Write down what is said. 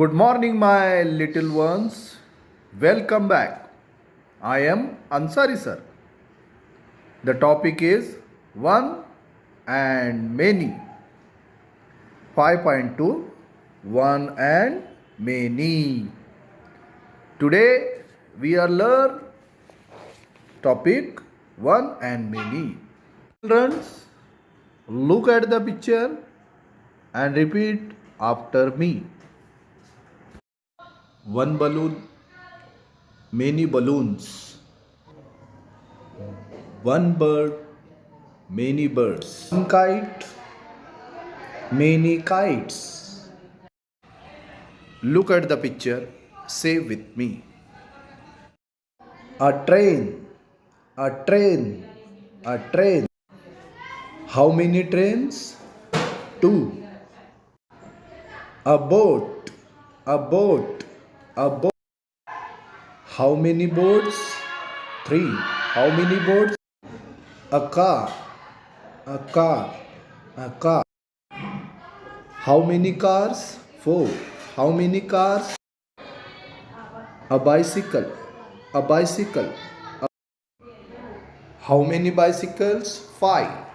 Good morning, my little ones. Welcome back. I am Ansari sir. The topic is one and many. 5.2 One and many. Today we are learn topic one and many. Children, look at the picture and repeat after me. One balloon, many balloons. One bird, many birds. One kite, many kites. Look at the picture, say with me. A train, a train, a train. How many trains? Two. A boat, a boat, a boat. How many boats? Three. How many boats? A car, a car, a car. How many cars? Four. How many cars? A bicycle, a bicycle. How many bicycles? Five.